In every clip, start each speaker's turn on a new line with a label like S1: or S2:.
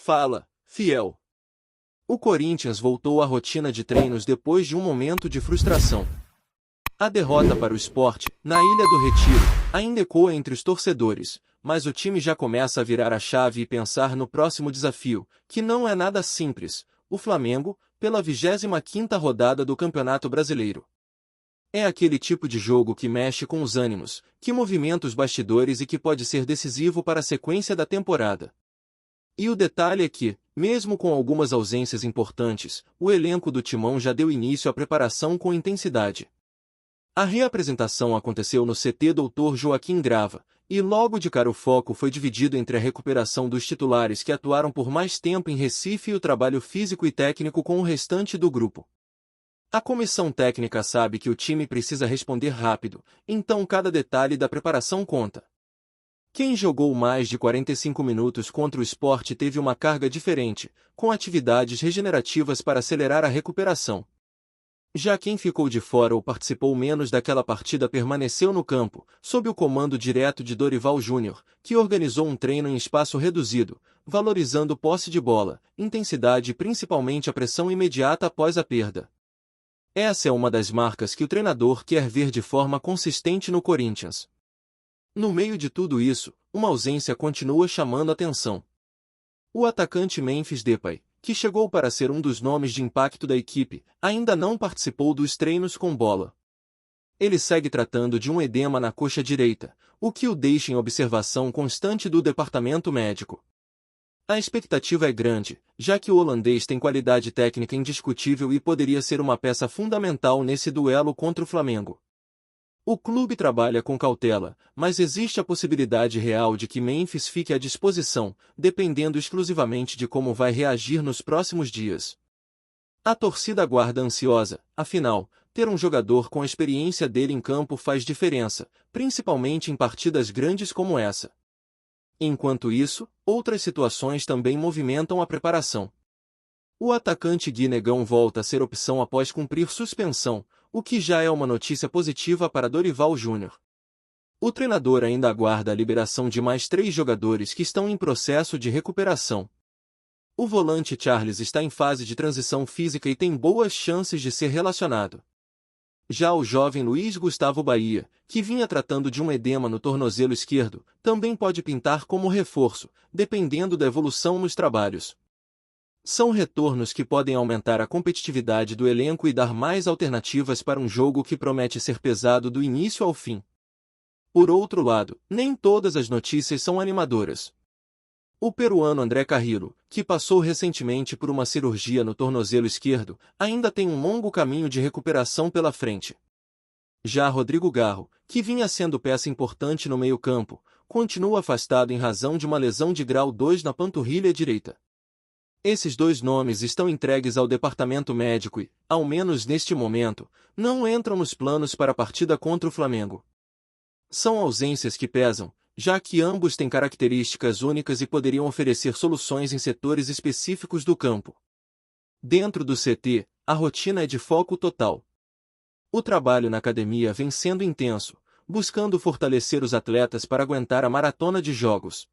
S1: Fala, fiel. O Corinthians voltou à rotina de treinos depois de um momento de frustração. A derrota para o Sport, na Ilha do Retiro, ainda ecoa entre os torcedores, mas o time já começa a virar a chave e pensar no próximo desafio, que não é nada simples, o Flamengo, pela 25ª rodada do Campeonato Brasileiro. É aquele tipo de jogo que mexe com os ânimos, que movimenta os bastidores e que pode ser decisivo para a sequência da temporada. E o detalhe é que, mesmo com algumas ausências importantes, o elenco do Timão já deu início à preparação com intensidade. A reapresentação aconteceu no CT Dr. Joaquim Grava, e logo de cara o foco foi dividido entre a recuperação dos titulares que atuaram por mais tempo em Recife e o trabalho físico e técnico com o restante do grupo. A comissão técnica sabe que o time precisa responder rápido, então cada detalhe da preparação conta. Quem jogou mais de 45 minutos contra o Sport teve uma carga diferente, com atividades regenerativas para acelerar a recuperação. Já quem ficou de fora ou participou menos daquela partida permaneceu no campo, sob o comando direto de Dorival Júnior, que organizou um treino em espaço reduzido, valorizando posse de bola, intensidade e principalmente a pressão imediata após a perda. Essa é uma das marcas que o treinador quer ver de forma consistente no Corinthians. No meio de tudo isso, uma ausência continua chamando a atenção. O atacante Memphis Depay, que chegou para ser um dos nomes de impacto da equipe, ainda não participou dos treinos com bola. Ele segue tratando de um edema na coxa direita, o que o deixa em observação constante do departamento médico. A expectativa é grande, já que o holandês tem qualidade técnica indiscutível e poderia ser uma peça fundamental nesse duelo contra o Flamengo. O clube trabalha com cautela, mas existe a possibilidade real de que Memphis fique à disposição, dependendo exclusivamente de como vai reagir nos próximos dias. A torcida aguarda ansiosa, afinal, ter um jogador com a experiência dele em campo faz diferença, principalmente em partidas grandes como essa. Enquanto isso, outras situações também movimentam a preparação. O atacante Gui Negão volta a ser opção após cumprir suspensão, o que já é uma notícia positiva para Dorival Júnior. O treinador ainda aguarda a liberação de mais 3 jogadores que estão em processo de recuperação. O volante Charles está em fase de transição física e tem boas chances de ser relacionado. Já o jovem Luiz Gustavo Bahia, que vinha tratando de um edema no tornozelo esquerdo, também pode pintar como reforço, dependendo da evolução nos trabalhos. São retornos que podem aumentar a competitividade do elenco e dar mais alternativas para um jogo que promete ser pesado do início ao fim. Por outro lado, nem todas as notícias são animadoras. O peruano André Carrillo, que passou recentemente por uma cirurgia no tornozelo esquerdo, ainda tem um longo caminho de recuperação pela frente. Já Rodrigo Garro, que vinha sendo peça importante no meio-campo, continua afastado em razão de uma lesão de grau 2 na panturrilha direita. Esses 2 nomes estão entregues ao departamento médico e, ao menos neste momento, não entram nos planos para a partida contra o Flamengo. São ausências que pesam, já que ambos têm características únicas e poderiam oferecer soluções em setores específicos do campo. Dentro do CT, a rotina é de foco total. O trabalho na academia vem sendo intenso, buscando fortalecer os atletas para aguentar a maratona de jogos.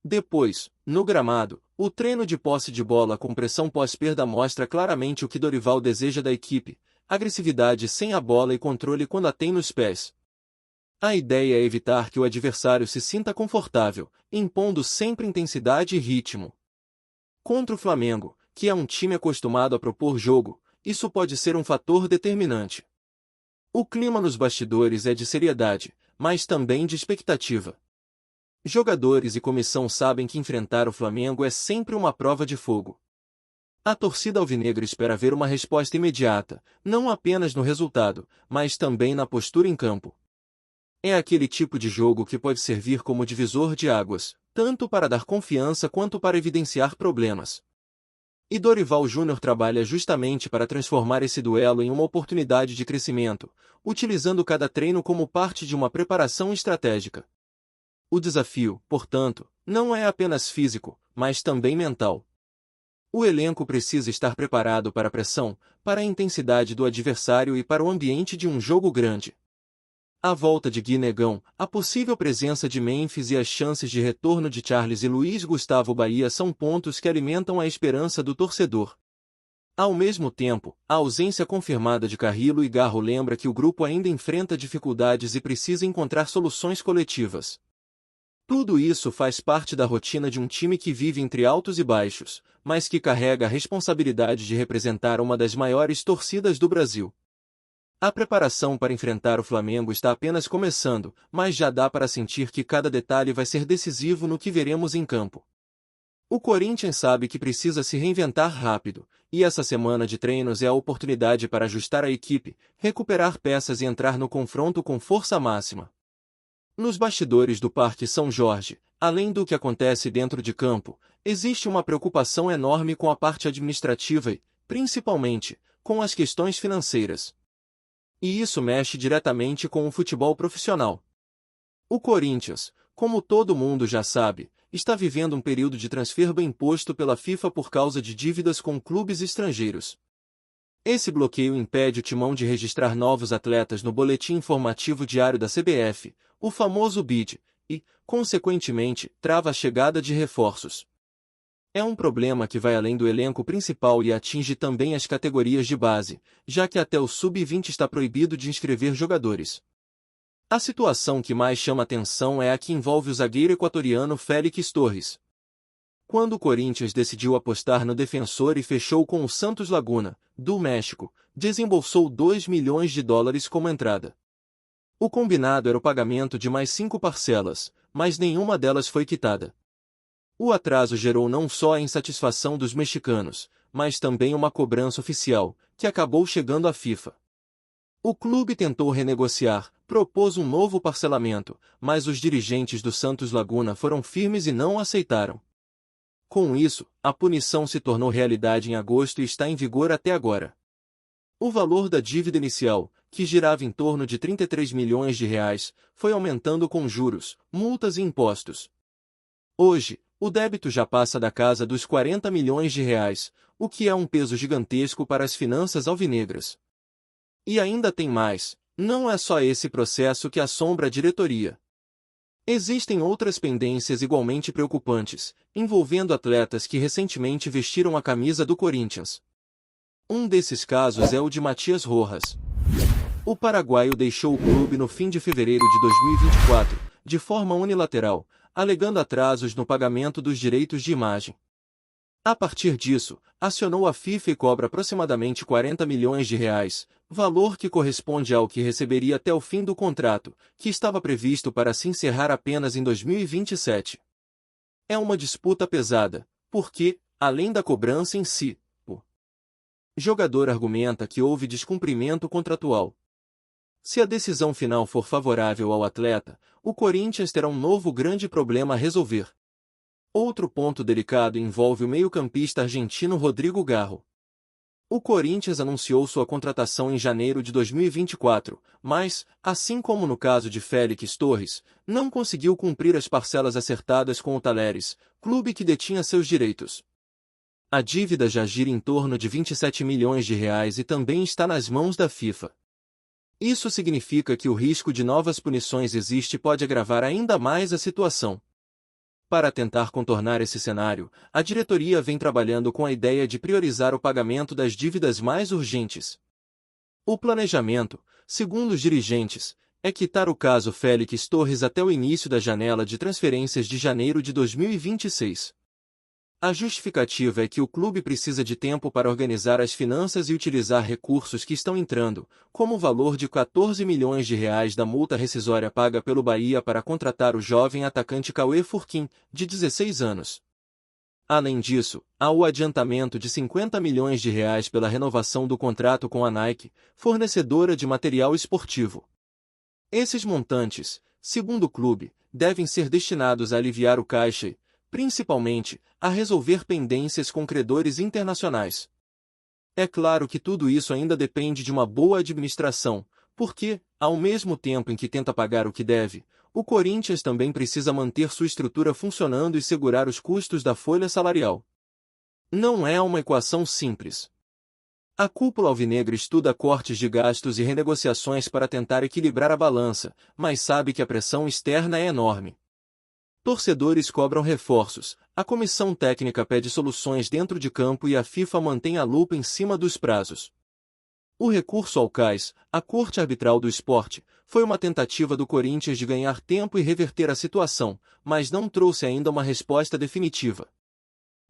S1: Depois, no gramado, o treino de posse de bola com pressão pós-perda mostra claramente o que Dorival deseja da equipe: agressividade sem a bola e controle quando a tem nos pés. A ideia é evitar que o adversário se sinta confortável, impondo sempre intensidade e ritmo. Contra o Flamengo, que é um time acostumado a propor jogo, isso pode ser um fator determinante. O clima nos bastidores é de seriedade, mas também de expectativa. Jogadores e comissão sabem que enfrentar o Flamengo é sempre uma prova de fogo. A torcida alvinegra espera ver uma resposta imediata, não apenas no resultado, mas também na postura em campo. É aquele tipo de jogo que pode servir como divisor de águas, tanto para dar confiança quanto para evidenciar problemas. E Dorival Júnior trabalha justamente para transformar esse duelo em uma oportunidade de crescimento, utilizando cada treino como parte de uma preparação estratégica. O desafio, portanto, não é apenas físico, mas também mental. O elenco precisa estar preparado para a pressão, para a intensidade do adversário e para o ambiente de um jogo grande. A volta de Gui Negão, a possível presença de Memphis e as chances de retorno de Charles e Luiz Gustavo Bahia são pontos que alimentam a esperança do torcedor. Ao mesmo tempo, a ausência confirmada de Carrillo e Garro lembra que o grupo ainda enfrenta dificuldades e precisa encontrar soluções coletivas. Tudo isso faz parte da rotina de um time que vive entre altos e baixos, mas que carrega a responsabilidade de representar uma das maiores torcidas do Brasil. A preparação para enfrentar o Flamengo está apenas começando, mas já dá para sentir que cada detalhe vai ser decisivo no que veremos em campo. O Corinthians sabe que precisa se reinventar rápido, e essa semana de treinos é a oportunidade para ajustar a equipe, recuperar peças e entrar no confronto com força máxima. Nos bastidores do Parque São Jorge, além do que acontece dentro de campo, existe uma preocupação enorme com a parte administrativa e, principalmente, com as questões financeiras. E isso mexe diretamente com o futebol profissional. O Corinthians, como todo mundo já sabe, está vivendo um período de transferbo imposto pela FIFA por causa de dívidas com clubes estrangeiros. Esse bloqueio impede o Timão de registrar novos atletas no Boletim Informativo Diário da CBF, o famoso BID, e, consequentemente, trava a chegada de reforços. É um problema que vai além do elenco principal e atinge também as categorias de base, já que até o Sub-20 está proibido de inscrever jogadores. A situação que mais chama atenção é a que envolve o zagueiro equatoriano Félix Torres. Quando o Corinthians decidiu apostar no defensor e fechou com o Santos Laguna, do México, desembolsou $2 milhões como entrada. O combinado era o pagamento de mais 5 parcelas, mas nenhuma delas foi quitada. O atraso gerou não só a insatisfação dos mexicanos, mas também uma cobrança oficial, que acabou chegando à FIFA. O clube tentou renegociar, propôs um novo parcelamento, mas os dirigentes do Santos Laguna foram firmes e não aceitaram. Com isso, a punição se tornou realidade em agosto e está em vigor até agora. O valor da dívida inicial, que girava em torno de R$ 33 milhões, foi aumentando com juros, multas e impostos. Hoje, o débito já passa da casa dos R$ 40 milhões, o que é um peso gigantesco para as finanças alvinegras. E ainda tem mais, não é só esse processo que assombra a diretoria. Existem outras pendências igualmente preocupantes, envolvendo atletas que recentemente vestiram a camisa do Corinthians. Um desses casos é o de Matias Rojas. O paraguaio deixou o clube no fim de fevereiro de 2024, de forma unilateral, alegando atrasos no pagamento dos direitos de imagem. A partir disso, acionou a FIFA e cobra aproximadamente R$ 40 milhões, valor que corresponde ao que receberia até o fim do contrato, que estava previsto para se encerrar apenas em 2027. É uma disputa pesada, porque, além da cobrança em si, o jogador argumenta que houve descumprimento contratual. Se a decisão final for favorável ao atleta, o Corinthians terá um novo grande problema a resolver. Outro ponto delicado envolve o meio-campista argentino Rodrigo Garro. O Corinthians anunciou sua contratação em janeiro de 2024, mas, assim como no caso de Félix Torres, não conseguiu cumprir as parcelas acertadas com o Talleres, clube que detinha seus direitos. A dívida já gira em torno de R$ 27 milhões e também está nas mãos da FIFA. Isso significa que o risco de novas punições existe e pode agravar ainda mais a situação. Para tentar contornar esse cenário, a diretoria vem trabalhando com a ideia de priorizar o pagamento das dívidas mais urgentes. O planejamento, segundo os dirigentes, é quitar o caso Félix Torres até o início da janela de transferências de janeiro de 2026. A justificativa é que o clube precisa de tempo para organizar as finanças e utilizar recursos que estão entrando, como o valor de R$ 14 milhões da multa rescisória paga pelo Bahia para contratar o jovem atacante Cauê Furquim, de 16 anos. Além disso, há o adiantamento de R$ 50 milhões pela renovação do contrato com a Nike, fornecedora de material esportivo. Esses montantes, segundo o clube, devem ser destinados a aliviar o caixa e, principalmente, a resolver pendências com credores internacionais. É claro que tudo isso ainda depende de uma boa administração, porque, ao mesmo tempo em que tenta pagar o que deve, o Corinthians também precisa manter sua estrutura funcionando e segurar os custos da folha salarial. Não é uma equação simples. A cúpula alvinegra estuda cortes de gastos e renegociações para tentar equilibrar a balança, mas sabe que a pressão externa é enorme. Torcedores cobram reforços, a comissão técnica pede soluções dentro de campo e a FIFA mantém a lupa em cima dos prazos. O recurso ao CAS, a Corte Arbitral do Esporte, foi uma tentativa do Corinthians de ganhar tempo e reverter a situação, mas não trouxe ainda uma resposta definitiva.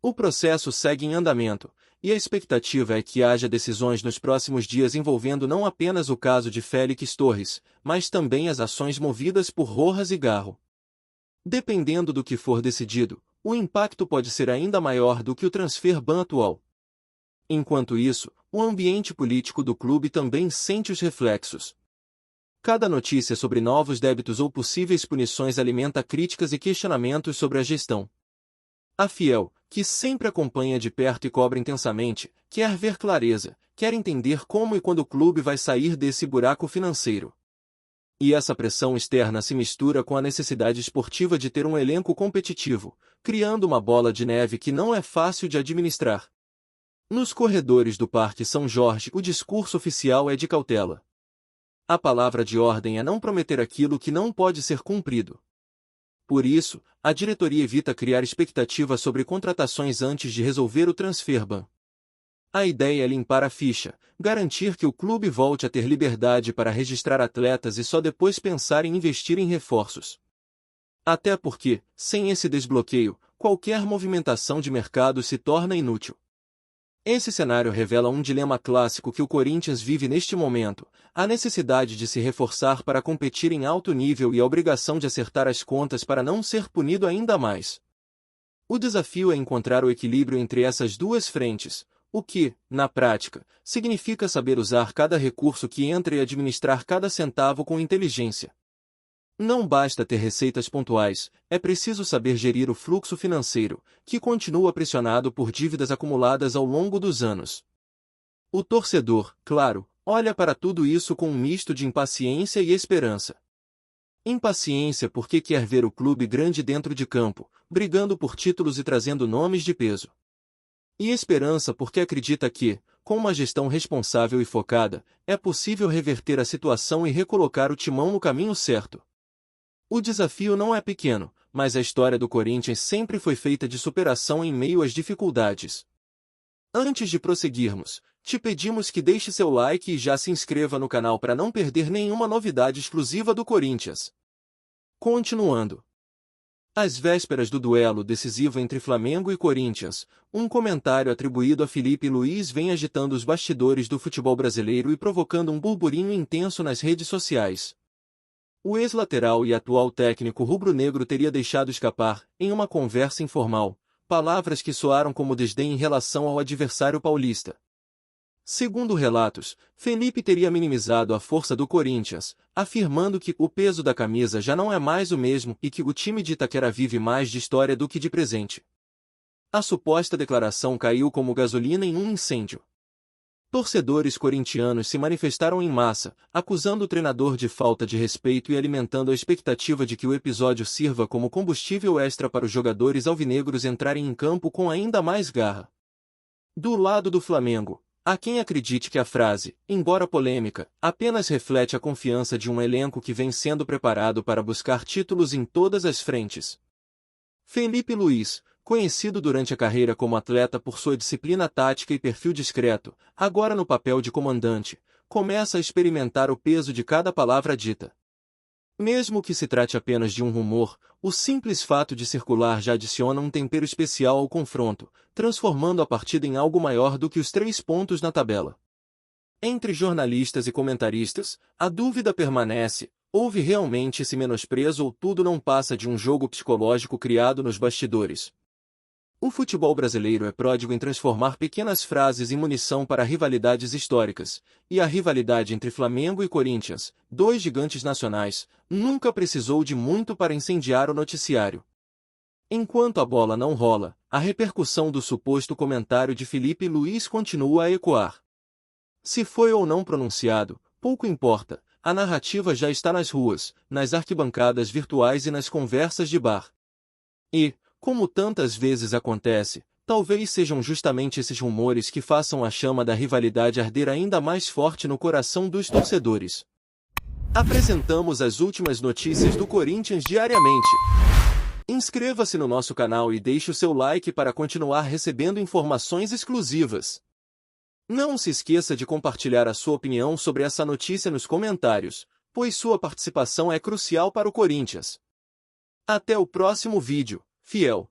S1: O processo segue em andamento, e a expectativa é que haja decisões nos próximos dias envolvendo não apenas o caso de Félix Torres, mas também as ações movidas por Rojas e Garro. Dependendo do que for decidido, o impacto pode ser ainda maior do que o transfer ban atual. Enquanto isso, o ambiente político do clube também sente os reflexos. Cada notícia sobre novos débitos ou possíveis punições alimenta críticas e questionamentos sobre a gestão. A Fiel, que sempre acompanha de perto e cobra intensamente, quer ver clareza, quer entender como e quando o clube vai sair desse buraco financeiro. E essa pressão externa se mistura com a necessidade esportiva de ter um elenco competitivo, criando uma bola de neve que não é fácil de administrar. Nos corredores do Parque São Jorge, o discurso oficial é de cautela. A palavra de ordem é não prometer aquilo que não pode ser cumprido. Por isso, a diretoria evita criar expectativas sobre contratações antes de resolver o transfer ban. A ideia é limpar a ficha, garantir que o clube volte a ter liberdade para registrar atletas e só depois pensar em investir em reforços. Até porque, sem esse desbloqueio, qualquer movimentação de mercado se torna inútil. Esse cenário revela um dilema clássico que o Corinthians vive neste momento, a necessidade de se reforçar para competir em alto nível e a obrigação de acertar as contas para não ser punido ainda mais. O desafio é encontrar o equilíbrio entre essas duas frentes, o que, na prática, significa saber usar cada recurso que entra e administrar cada centavo com inteligência. Não basta ter receitas pontuais, é preciso saber gerir o fluxo financeiro, que continua pressionado por dívidas acumuladas ao longo dos anos. O torcedor, claro, olha para tudo isso com um misto de impaciência e esperança. Impaciência porque quer ver o clube grande dentro de campo, brigando por títulos e trazendo nomes de peso. E esperança porque acredita que, com uma gestão responsável e focada, é possível reverter a situação e recolocar o timão no caminho certo. O desafio não é pequeno, mas a história do Corinthians sempre foi feita de superação em meio às dificuldades. Antes de prosseguirmos, te pedimos que deixe seu like e já se inscreva no canal para não perder nenhuma novidade exclusiva do Corinthians. Continuando. Às vésperas do duelo decisivo entre Flamengo e Corinthians, um comentário atribuído a Felipe Luiz vem agitando os bastidores do futebol brasileiro e provocando um burburinho intenso nas redes sociais. O ex-lateral e atual técnico rubro-negro teria deixado escapar, em uma conversa informal, palavras que soaram como desdém em relação ao adversário paulista. Segundo relatos, Felipe teria minimizado a força do Corinthians, afirmando que o peso da camisa já não é mais o mesmo e que o time de Itaquera vive mais de história do que de presente. A suposta declaração caiu como gasolina em um incêndio. Torcedores corintianos se manifestaram em massa, acusando o treinador de falta de respeito e alimentando a expectativa de que o episódio sirva como combustível extra para os jogadores alvinegros entrarem em campo com ainda mais garra. Do lado do Flamengo, há quem acredite que a frase, embora polêmica, apenas reflete a confiança de um elenco que vem sendo preparado para buscar títulos em todas as frentes. Felipe Luiz, conhecido durante a carreira como atleta por sua disciplina tática e perfil discreto, agora no papel de comandante, começa a experimentar o peso de cada palavra dita. Mesmo que se trate apenas de um rumor, o simples fato de circular já adiciona um tempero especial ao confronto, transformando a partida em algo maior do que os 3 pontos na tabela. Entre jornalistas e comentaristas, a dúvida permanece: houve realmente esse menosprezo ou tudo não passa de um jogo psicológico criado nos bastidores? O futebol brasileiro é pródigo em transformar pequenas frases em munição para rivalidades históricas, e a rivalidade entre Flamengo e Corinthians, 2 gigantes nacionais, nunca precisou de muito para incendiar o noticiário. Enquanto a bola não rola, a repercussão do suposto comentário de Felipe Luiz continua a ecoar. Se foi ou não pronunciado, pouco importa, a narrativa já está nas ruas, nas arquibancadas virtuais e nas conversas de bar. E, como tantas vezes acontece, Talvez sejam justamente esses rumores que façam a chama da rivalidade arder ainda mais forte no coração dos torcedores. Apresentamos as últimas notícias do Corinthians diariamente. Inscreva-se no nosso canal e deixe o seu like para continuar recebendo informações exclusivas. Não se esqueça de compartilhar a sua opinião sobre essa notícia nos comentários, pois sua participação é crucial para o Corinthians. Até o próximo vídeo, fiel!